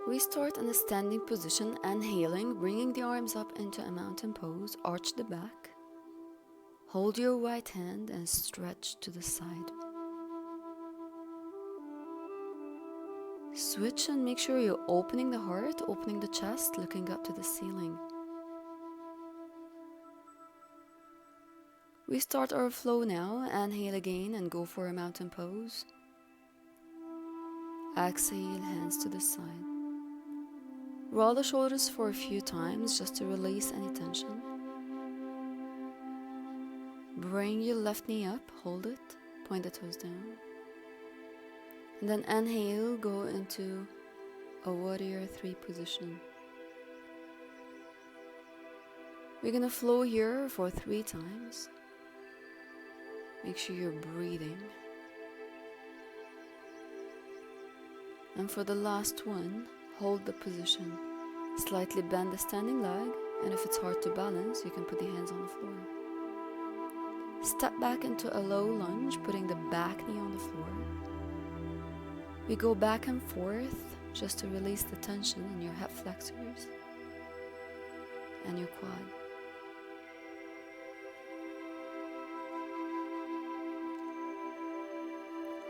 We start in a standing position, inhaling, bringing the arms up into a mountain pose, arch the back. Hold your right hand and stretch to the side. Switch and make sure you're opening the heart, opening the chest, looking up to the ceiling. We start our flow now. Inhale again and go for a mountain pose. Exhale, hands to the side. Roll the shoulders for a few times just to release any tension. Bring your left knee up, hold it, point the toes down. And then inhale, go into a warrior 3 position. We're gonna flow here for 3 times. Make sure you're breathing. And for the last one, hold the position. Slightly bend the standing leg, and if it's hard to balance, you can put the hands on the floor. Step back into a low lunge, putting the back knee on the floor. We go back and forth just to release the tension in your hip flexors and your quad.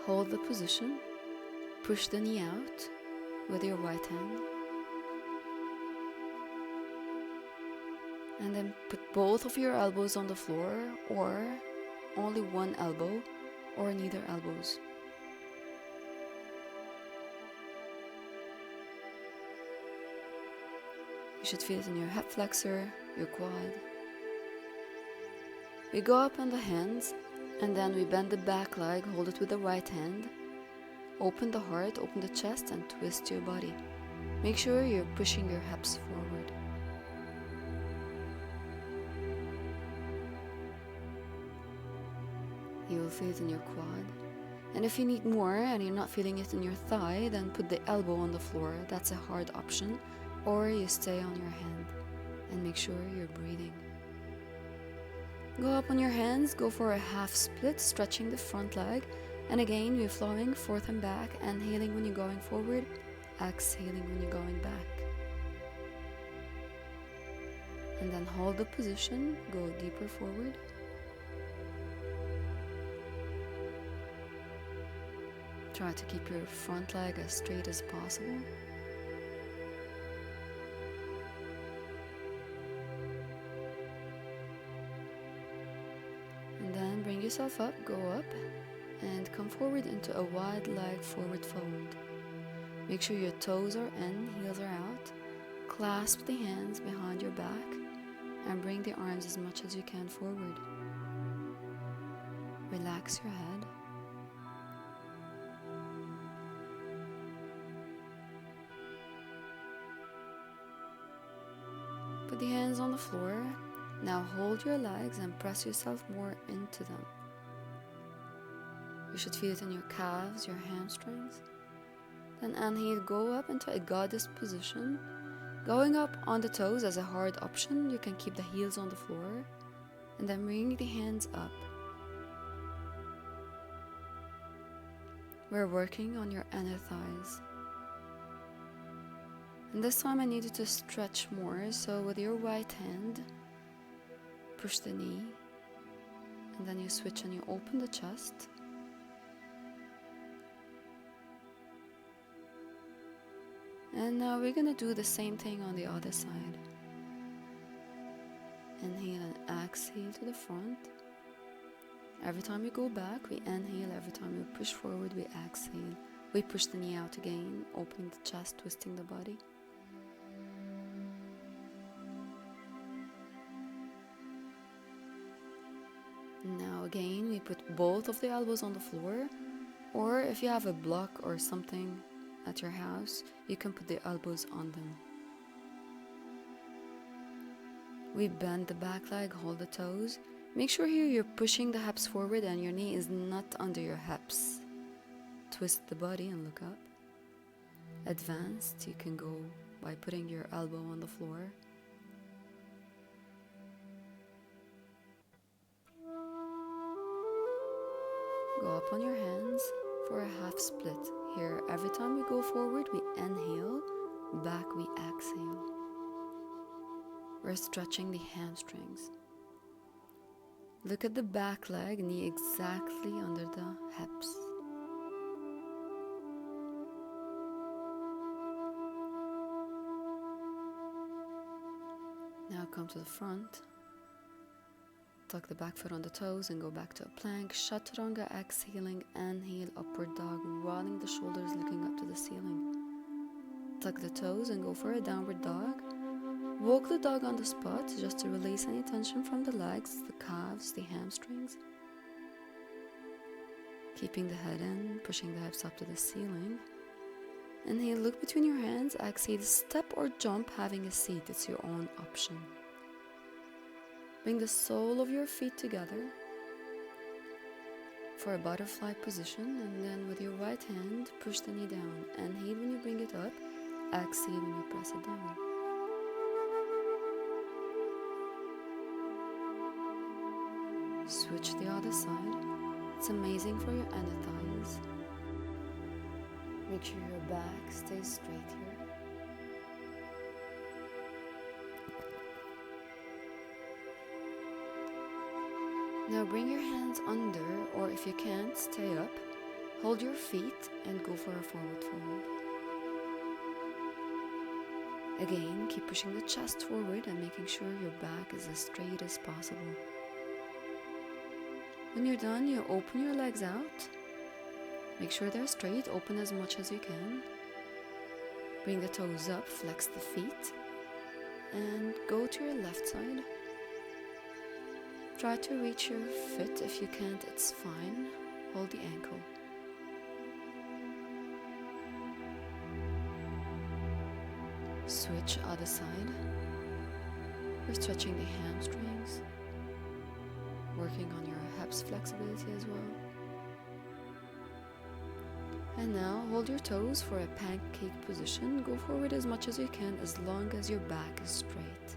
Hold the position, push the knee out with your right hand. And then put both of your elbows on the floor, or only one elbow, or neither elbows. You should feel it in your hip flexor, your quad. We go up on the hands, and then we bend the back leg, hold it with the right hand. Open the heart, open the chest, and twist your body. Make sure you're pushing your hips forward. You will feel it in your quad. And if you need more and you're not feeling it in your thigh, then put the elbow on the floor. That's a hard option. Or you stay on your hand and make sure you're breathing. Go up on your hands, go for a half split, stretching the front leg. And again, we're flowing forth and back, inhaling when you're going forward, exhaling when you're going back. And then hold the position, go deeper forward. Try to keep your front leg as straight as possible. And then bring yourself up, go up, and come forward into a wide leg forward fold. Make sure your toes are in, heels are out. Clasp the hands behind your back and bring the arms as much as you can forward. Relax your head. Put the hands on the floor. Now hold your legs and press yourself more into them. You should feel it in your calves, your hamstrings. Then inhale, go up into a goddess position. Going up on the toes as a hard option. You can keep the heels on the floor. And then bring the hands up. We're working on your inner thighs. And this time I need you to stretch more. So with your right hand, push the knee. And then you switch and you open the chest. And now we're going to do the same thing on the other side. Inhale and exhale to the front. Every time we go back, we inhale. Every time we push forward, we exhale. We push the knee out again, opening the chest, twisting the body. Now again, we put both of the elbows on the floor, or if you have a block or something at your house, you can put the elbows on them. We bend the back leg, hold the toes. Make sure here you're pushing the hips forward and your knee is not under your hips. Twist the body and look up. Advanced, you can go by putting your elbow on the floor. Go up on your hands for a half split. Here, every time we go forward, we inhale, Back we exhale. We're stretching the hamstrings. Look at the back leg, knee exactly under the hips. Now come to the front. Tuck the back foot on the toes and go back to a plank. Chaturanga, exhaling, inhale, upward dog, rolling the shoulders, looking up to the ceiling. Tuck the toes and go for a downward dog. Walk the dog on the spot just to release any tension from the legs, the calves, the hamstrings. Keeping the head in, pushing the hips up to the ceiling. Inhale, look between your hands. Exhale, step or jump, having a seat. It's your own option. Bring the sole of your feet together for a butterfly position, and then with your right hand, push the knee down. Inhale when you bring it up. Exhale when you press it down. Switch the other side. It's amazing for your inner thighs. Make sure your back stays straight here. Now bring your hands under, or if you can't, stay up. Hold your feet and go for a forward fold. Again, keep pushing the chest forward and making sure your back is as straight as possible. When you're done, you open your legs out. Make sure they're straight, open as much as you can. Bring the toes up, flex the feet, and go to your left side. Try to reach your foot. If you can't, it's fine. Hold the ankle. Switch other side. We're stretching the hamstrings, working on your hips flexibility as well. And now hold your toes for a pancake position. Go forward as much as you can, as long as your back is straight.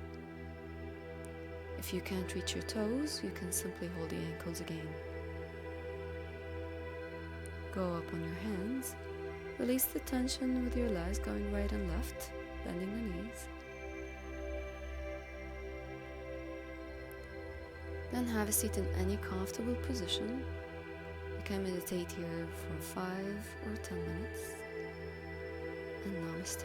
If you can't reach your toes, you can simply hold the ankles again. Go up on your hands. Release the tension with your legs going right and left, bending the knees. Then have a seat in any comfortable position. You can meditate here for 5 or 10 minutes. And namaste.